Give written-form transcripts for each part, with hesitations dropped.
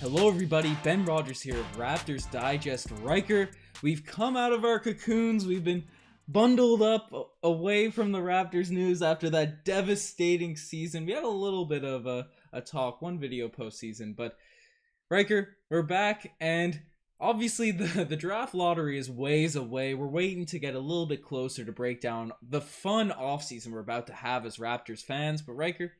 Hello everybody, Ben Rogers here of Raptors Digest Ryker. We've come out of our cocoons, we've been bundled up away from the Raptors news after that devastating season. We had a little bit of a talk, one video postseason, but Ryker, we're back, and obviously the draft lottery is ways away. We're waiting to get a little bit closer to break down the fun offseason we're about to have as Raptors fans, but Ryker,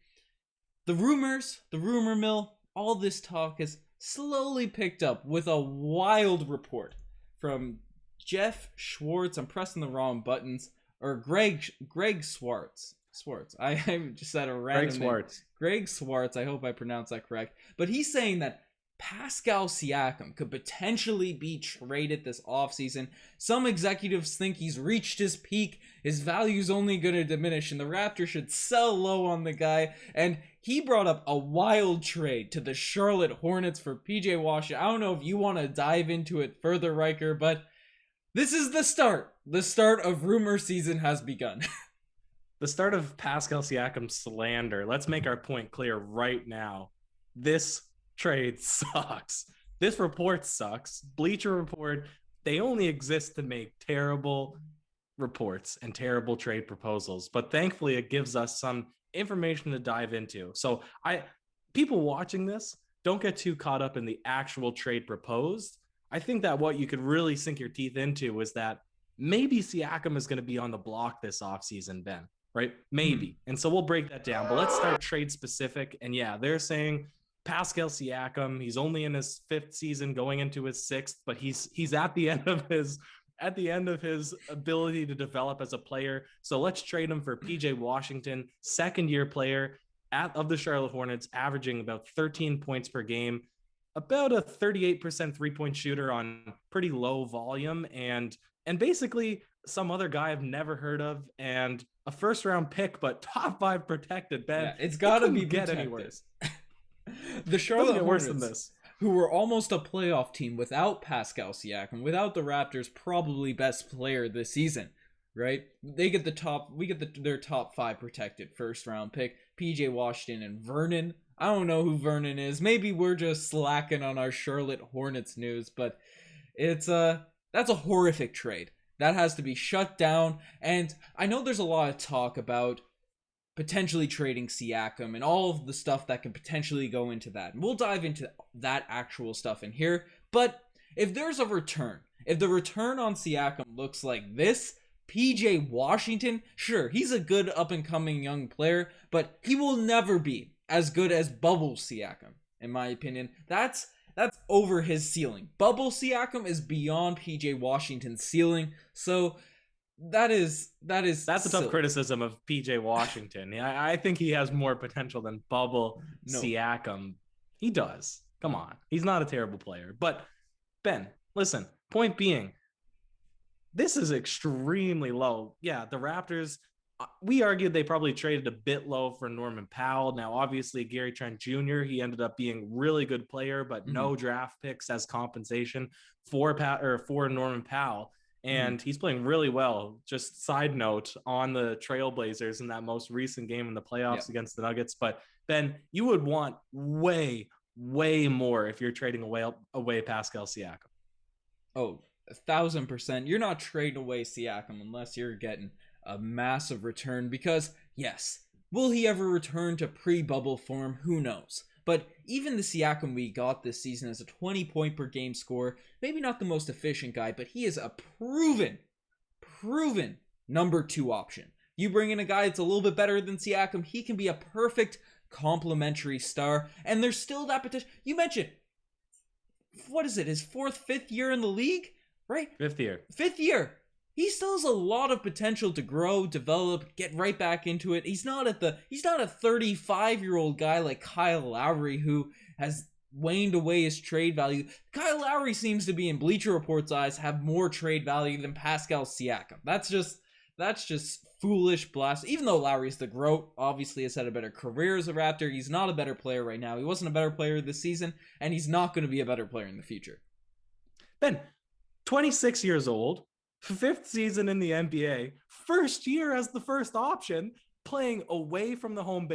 the rumors, the rumor mill, all this talk has slowly picked up with a wild report from Jeff Schwartz. I'm pressing the wrong buttons. Or Greg Schwartz. I just said a random name. Greg Schwartz. I hope I pronounced that correct. But he's saying that Pascal Siakam could potentially be traded this offseason. Some executives think he's reached his peak. His value's only going to diminish, and the Raptors should sell low on the guy. And he brought up a wild trade to the Charlotte Hornets for PJ Washington. I don't know if you want to dive into it further, Ryker, but this is the start. The start of rumor season has begun. The start of Pascal Siakam slander. Let's make our point clear right now. This trade sucks. This report sucks. Bleacher report, they only exist to make terrible reports and terrible trade proposals, but thankfully it gives us some information to dive into. So people watching this, don't get too caught up in the actual trade proposed. I think that what you could really sink your teeth into is that maybe Siakam is going to be on the block this offseason, Ben, right? Maybe. And so we'll break that down, but let's start trade specific. And yeah, they're saying Pascal Siakam, he's only in his 5th season, going into his 6th, but he's at the end of his ability to develop as a player. So let's trade him for PJ Washington, 2nd-year player of the Charlotte Hornets, averaging about 13 points per game, about a 38% three-point shooter on pretty low volume, and basically some other guy I've never heard of, and a first-round pick, but top 5 protected. Ben, yeah, it's got to be get any worse. The Charlotte Hornets, who were almost a playoff team without Pascal Siakam, without the Raptors' probably best player this season, right? We get their top 5 protected first round pick, PJ Washington and Vernon. I don't know who Vernon is. Maybe we're just slacking on our Charlotte Hornets news, but that's a horrific trade. That has to be shut down. And I know there's a lot of talk about potentially trading Siakam and all of the stuff that can potentially go into that. And we'll dive into that actual stuff in here. But if there's a return, if the return on Siakam looks like this, PJ Washington, sure, he's a good up-and-coming young player, but he will never be as good as Bubble Siakam, in my opinion. That's over his ceiling. Bubble Siakam is beyond PJ Washington's ceiling, so that's a tough criticism of PJ Washington. I think he has more potential than Bubble Siakam. He does. Come on. He's not a terrible player. But Ben, listen, point being, this is extremely low. Yeah, the Raptors, we argued they probably traded a bit low for Norman Powell. Now, obviously, Gary Trent Jr., he ended up being a really good player, but no draft picks as compensation for Norman Powell. And he's playing really well. Just side note on the Trailblazers in that most recent game in the playoffs against the Nuggets. But Ben, you would want way, way more if you're trading away Pascal Siakam. Oh, 1,000%. You're not trading away Siakam unless you're getting a massive return. Because yes, will he ever return to pre-bubble form? Who knows? But even the Siakam we got this season as a 20-point per game scorer, maybe not the most efficient guy, but he is a proven number 2 option. You bring in a guy that's a little bit better than Siakam, he can be a perfect complementary star, and there's still that potential. You mentioned, what is it, his 4th, 5th year in the league, right? 5th year. 5th year. He still has a lot of potential to grow, develop, get right back into it. He's not a 35-year-old guy like Kyle Lowry who has waned away his trade value. Kyle Lowry seems to be, in Bleacher Report's eyes, have more trade value than Pascal Siakam. That's just foolish blast. Even though Lowry's the GOAT, obviously has had a better career as a Raptor, he's not a better player right now. He wasn't a better player this season, and he's not going to be a better player in the future. Ben, 26 years old, 5th season in the NBA, 1st year as the first option, playing away from the home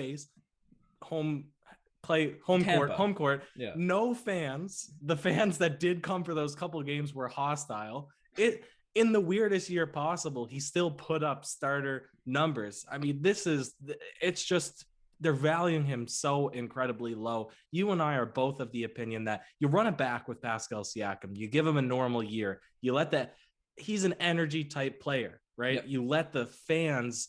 play Tampa. home court. Yeah. No fans. The fans that did come for those couple games were hostile. It in the weirdest year possible, he still put up starter numbers. I mean, it's just they're valuing him so incredibly low. You and I are both of the opinion that you run it back with Pascal Siakam. You give him a normal year. You let that he's an energy type player, right? Yep. You let the fans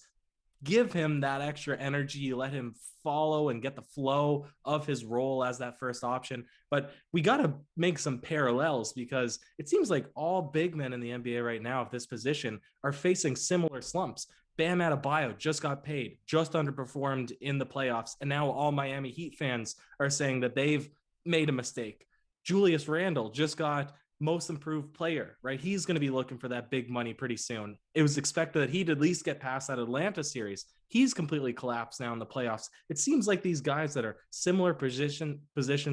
give him that extra energy. You let him follow and get the flow of his role as that first option. But we got to make some parallels because it seems like all big men in the NBA right now at this position are facing similar slumps. Bam Adebayo just got paid, just underperformed in the playoffs. And now all Miami Heat fans are saying that they've made a mistake. Julius Randle just got most improved player, right? He's going to be looking for that big money pretty soon. It was expected that he'd at least get past that Atlanta series. He's completely collapsed now in the playoffs. It seems like these guys that are similar position,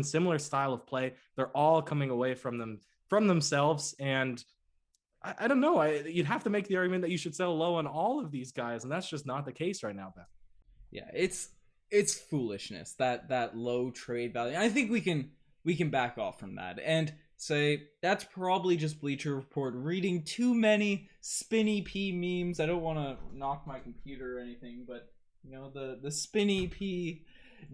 similar style of play, they're all coming away from themselves. And I don't know. You'd have to make the argument that you should sell low on all of these guys, and that's just not the case right now, Ben. Yeah, it's foolishness, that low trade value. I think we can back off from that and say that's probably just Bleacher Report reading too many spinny P memes. I don't want to knock my computer or anything, but the spinny P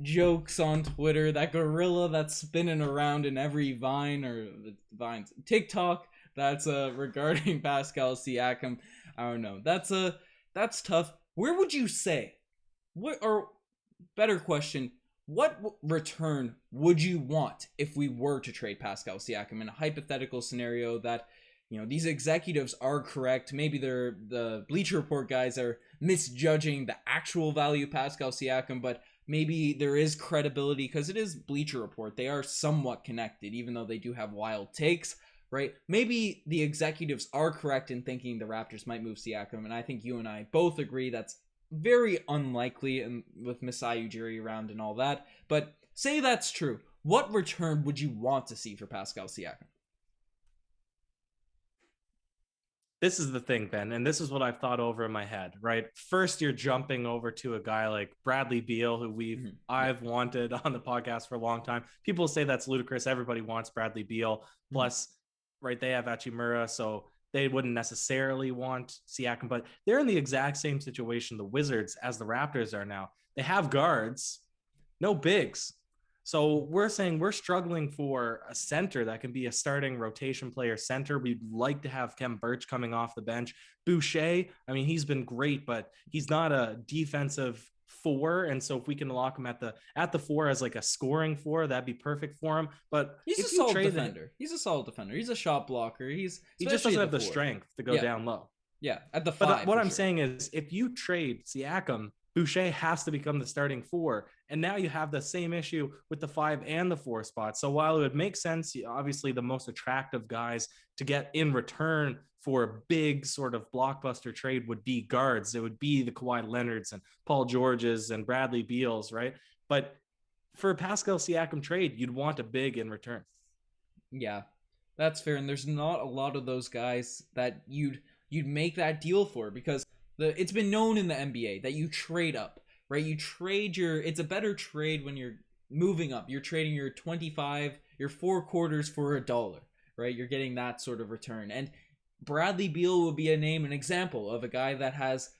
jokes on Twitter, that gorilla that's spinning around in every Vine or Vines TikTok that's regarding Pascal Siakam. I don't know. That's tough. Where would you say? Or better question, what return would you want if we were to trade Pascal Siakam in a hypothetical scenario that, these executives are correct? Maybe the Bleacher Report guys are misjudging the actual value of Pascal Siakam, but maybe there is credibility because it is Bleacher Report. They are somewhat connected, even though they do have wild takes, right? Maybe the executives are correct in thinking the Raptors might move Siakam, and I think you and I both agree that's very unlikely, and with Masai Ujiri around and all that. But say that's true. What return would you want to see for Pascal Siakam? This is the thing, Ben, and this is what I've thought over in my head, right? First, you're jumping over to a guy like Bradley Beal, who I've wanted on the podcast for a long time. People say that's ludicrous. Everybody wants Bradley Beal. Plus, right, they have Achimura, so they wouldn't necessarily want Siakam, but they're in the exact same situation, the Wizards, as the Raptors are now. They have guards, no bigs. So we're saying we're struggling for a center that can be a starting rotation player center. We'd like to have Khem Birch coming off the bench. Boucher, I mean, he's been great, but he's not a defensive four, and so if we can lock him at the four as like a scoring four, that'd be perfect for him. But he's a solid defender. He's a solid defender. He's a shot blocker. He just doesn't have the strength to go down low. Yeah, at the five. But what I'm saying is, if you trade Siakam, Boucher has to become the starting four, and now you have the same issue with the 5 and the 4 spots. So while it would make sense, obviously the most attractive guys to get in return for a big sort of blockbuster trade would be guards. It would be the Kawhi Leonards and Paul Georges and Bradley Beals, right? But for a Pascal Siakam trade, you'd want a big in return. Yeah, that's fair. And there's not a lot of those guys that you'd make that deal for, because it's been known in the NBA that you trade up, right? You trade it's a better trade when you're moving up. You're trading your 25, your 4 quarters for $1, right? You're getting that sort of return. And Bradley Beal would be an example of a guy that has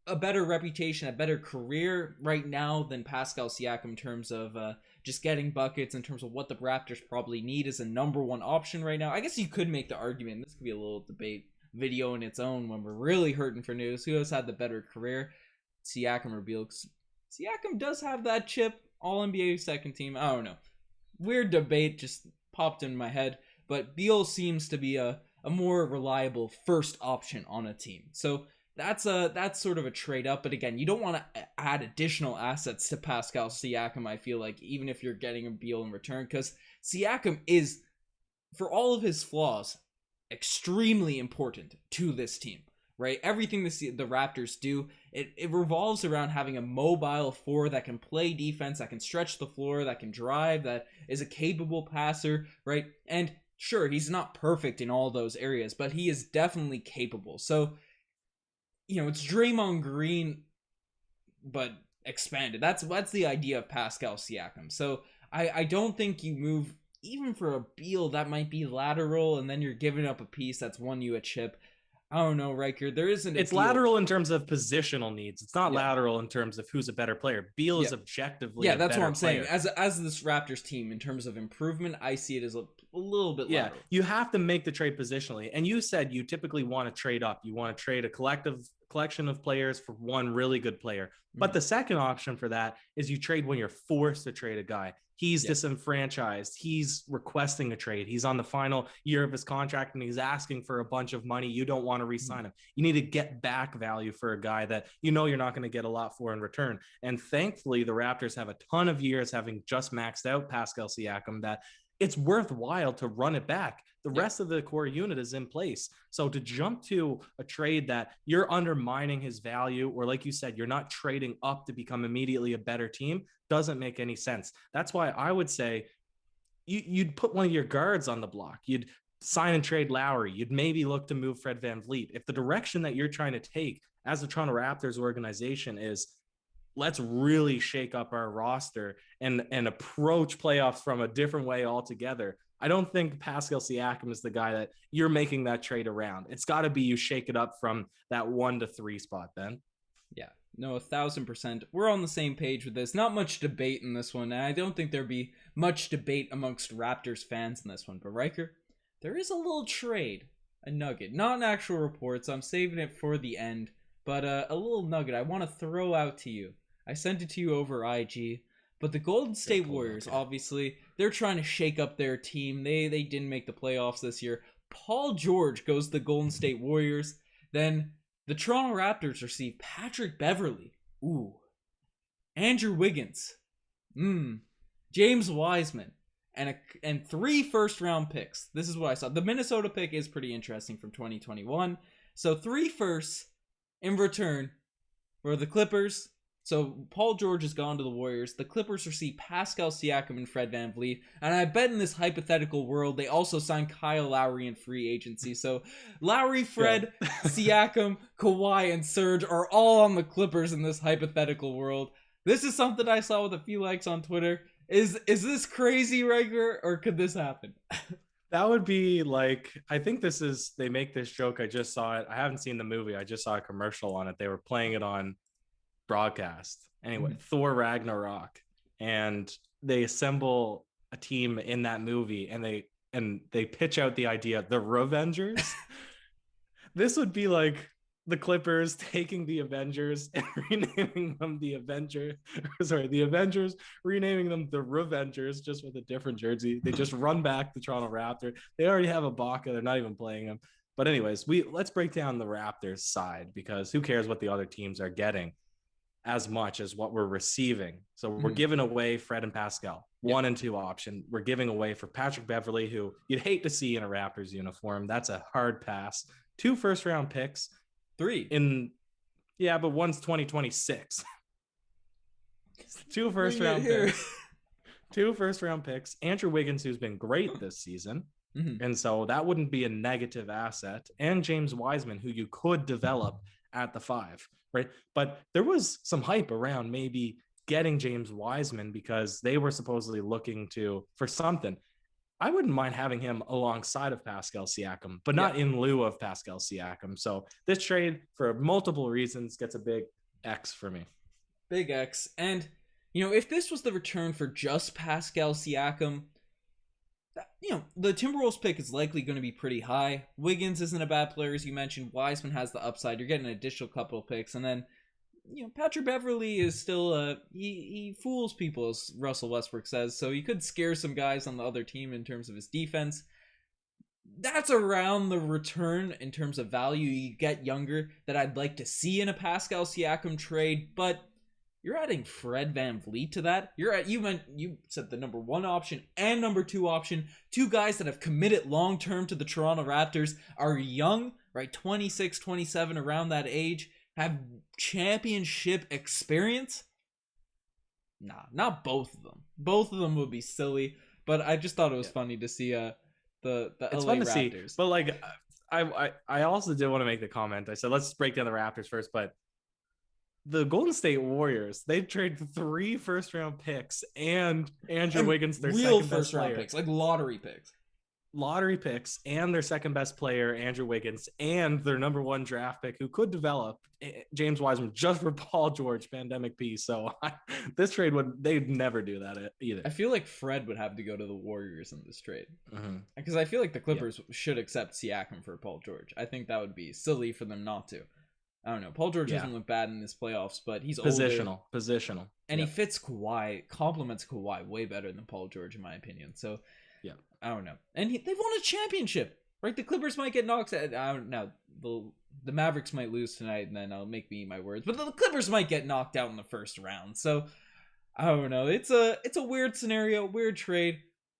a better reputation, a better career right now than Pascal Siakam in terms of just getting buckets, in terms of what the Raptors probably need as a number 1 option right now. I guess you could make the argument, this could be a little debate video in its own when we're really hurting for news, who has had the better career, Siakam or Beal? Siakam does have that chip, All-NBA second team. I don't know. Weird debate just popped in my head, but Beal seems to be a more reliable first option on a team. So that's sort of a trade up. But again, you don't want to add additional assets to Pascal Siakam, I feel like, even if you're getting a Beal in return, because Siakam is, for all of his flaws, extremely important to this team, right? Everything the Raptors do, it revolves around having a mobile 4 that can play defense, that can stretch the floor, that can drive, that is a capable passer, right? And sure, he's not perfect in all those areas, but he is definitely capable. So, it's Draymond Green, but expanded. That's the idea of Pascal Siakam. So I don't think you move even for a Beal that might be lateral, and then you're giving up a piece that's won you a chip. I don't know, Riker. There isn't a It's deal. lateral in terms of positional needs. It's not Yeah. lateral in terms of who's a better player. Beal is Yeah. objectively Yeah, a that's what better I'm saying. player. As this Raptors team, in terms of improvement, I see it as a little bit Yeah, lateral. you have to make the trade positionally. And you said you typically want to trade up. You want to trade a collection of players for one really good player. But the second option for that is you trade when you're forced to trade a guy. He's disenfranchised. He's requesting a trade. He's on the final year of his contract and he's asking for a bunch of money. You don't want to re-sign him. You need to get back value for a guy that you know you're not going to get a lot for in return. And thankfully, the Raptors have a ton of years having just maxed out Pascal Siakam that it's worthwhile to run it back. The rest of the core unit is in place. So to jump to a trade that you're undermining his value, or like you said, you're not trading up to become immediately a better team, doesn't make any sense. That's why I would say you'd put one of your guards on the block. You'd sign and trade Lowry. You'd maybe look to move Fred VanVleet. If the direction that you're trying to take as the Toronto Raptors organization is let's really shake up our roster and approach playoffs from a different way altogether, I don't think Pascal Siakam is the guy that you're making that trade around. It's got to be you shake it up from that 1 to 3 spot then. Yeah, no, 1,000%. We're on the same page with this. Not much debate in this one, and I don't think there'd be much debate amongst Raptors fans in this one. But Riker, there is a little trade, a nugget, not an actual report, so I'm saving it for the end, but a little nugget I want to throw out to you. I sent it to you over IG, but the Golden State Warriors, obviously, they're trying to shake up their team. They didn't make the playoffs this year. Paul George goes to the Golden State Warriors. Then the Toronto Raptors receive Patrick Beverley. Ooh. Andrew Wiggins. James Wiseman. And 3 first-round picks. This is what I saw. The Minnesota pick is pretty interesting from 2021. So 3 firsts in return for the Clippers. So Paul George has gone to the Warriors. The Clippers receive Pascal Siakam and Fred VanVleet. And I bet in this hypothetical world, they also signed Kyle Lowry in free agency. So Lowry, Fred, Siakam, Kawhi, and Serge are all on the Clippers in this hypothetical world. This is something I saw with a few likes on Twitter. Is this crazy, Riker, or could this happen? That would be like, I think this is, they make this joke. I just saw it. I haven't seen the movie. I just saw a commercial on it. They were playing it on broadcast. Anyway, Thor Ragnarok. And they assemble a team in that movie and they pitch out the idea, the Revengers. This would be like the Clippers taking the Avengers and renaming them the Avengers, renaming them the Revengers, just with a different jersey. They just run back the Toronto Raptors. They already have Ibaka. They're not even playing him. But anyways, let's break down the Raptors side, because who cares what the other teams are getting as much as what we're receiving. So we're giving away Fred and Pascal, 1 and 2 option. We're giving away for Patrick Beverley, who you'd hate to see in a Raptors uniform. That's a hard pass. 2 first-round picks. 3 but one's 2026. 2 first-round picks. 2 first-round picks. Andrew Wiggins, who's been great this season. And so that wouldn't be a negative asset. And James Wiseman, who you could develop at the 5, right? But there was some hype around maybe getting James Wiseman because they were supposedly looking for something. I wouldn't mind having him alongside of Pascal Siakam, but not in lieu of Pascal Siakam. So this trade, for multiple reasons, gets a big X for me. Big X. And, if this was the return for just Pascal Siakam, the Timberwolves pick is likely going to be pretty high. Wiggins isn't a bad player, as you mentioned. Wiseman has the upside. You're getting an additional couple of picks. And then, Patrick Beverley is still, he fools people, as Russell Westbrook says. So he could scare some guys on the other team in terms of his defense. That's around the return in terms of value you get younger that I'd like to see in a Pascal Siakam trade. But you're adding Fred VanVleet to that. You said the number 1 option and number 2 option. 2 guys that have committed long-term to the Toronto Raptors, are young, right? 26, 27, around that age, have championship experience. Nah, not both of them. Both of them would be silly, but I just thought it was funny to see the it's LA fun to Raptors. See, but like I also did want to make the comment. I said let's break down the Raptors first, but the Golden State Warriors, they trade 3 first-round picks and Andrew Wiggins, their real second best first round player. picks, like lottery picks. Lottery picks and their second best player, Andrew Wiggins, and their number 1 draft pick, who could develop, James Wiseman, just for Paul George, pandemic piece. So this trade they'd never do that either. I feel like Fred would have to go to the Warriors in this trade, because I feel like the Clippers should accept Siakam for Paul George. I think that would be silly for them not to. I don't know. Paul George doesn't look bad in this playoffs, but he's positional, and he fits Kawhi, complements Kawhi way better than Paul George, in my opinion. So, yeah, I don't know. And they've won a championship, right? The Clippers might get knocked out. I don't know. The Mavericks might lose tonight, and then I'll make me eat my words. But the Clippers might get knocked out in the first round. So, I don't know. It's a weird scenario, weird trade.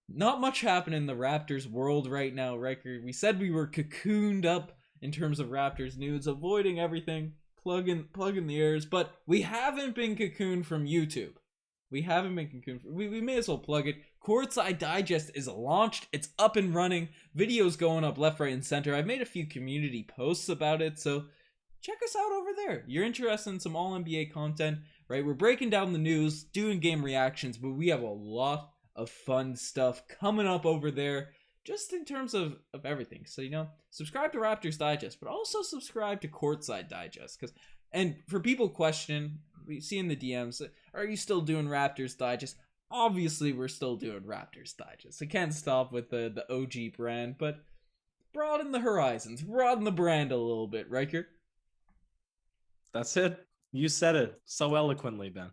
Not much happening in the Raptors world right now, Riker. We said we were cocooned up in terms of Raptors news, avoiding everything, plugging the ears, but we haven't been cocooned from YouTube. We haven't been cocooned. We may as well plug it. Courtside Digest is launched. It's up and running. Videos going up left, right, and center. I've made a few community posts about it, so check us out over there. You're interested in some All-NBA content, right? We're breaking down the news, doing game reactions, but we have a lot of fun stuff coming up over there, just in terms of everything. So, subscribe to Raptors Digest, but also subscribe to Courtside Digest. And for people questioning, we see in the DMs, are you still doing Raptors Digest? Obviously, we're still doing Raptors Digest. I can't stop with the OG brand, but broaden the horizons, broaden the brand a little bit, Riker. That's it. You said it so eloquently, Ben.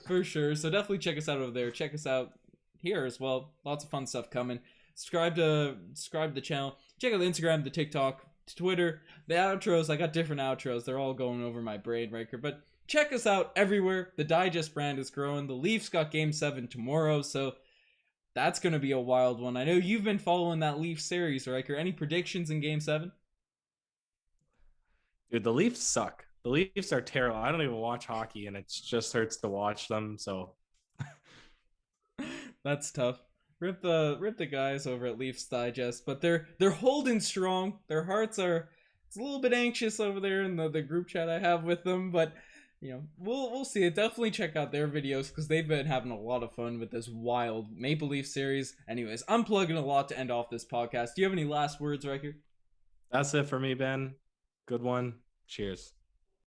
For sure. So definitely check us out over there. Check us out here as well. Lots of fun stuff coming. Subscribe to the channel. Check out the Instagram, the TikTok, Twitter, the outros. I got different outros. They're all going over my brain, Riker. But check us out everywhere. The Digest brand is growing. The Leafs got Game 7 tomorrow, so that's going to be a wild one. I know you've been following that Leafs series, Riker. Any predictions in Game 7? Dude, the Leafs suck. The Leafs are terrible. I don't even watch hockey, and it just hurts to watch them, so that's tough. Rip the guys over at Leafs Digest, but they're holding strong. Their hearts are, it's a little bit anxious over there in the group chat I have with them, but we'll see it. Definitely check out their videos because they've been having a lot of fun with this wild Maple Leaf series. Anyways, I'm plugging a lot to end off this podcast. Do you have any last words, Riker? That's it for me, Ben. Good one. Cheers.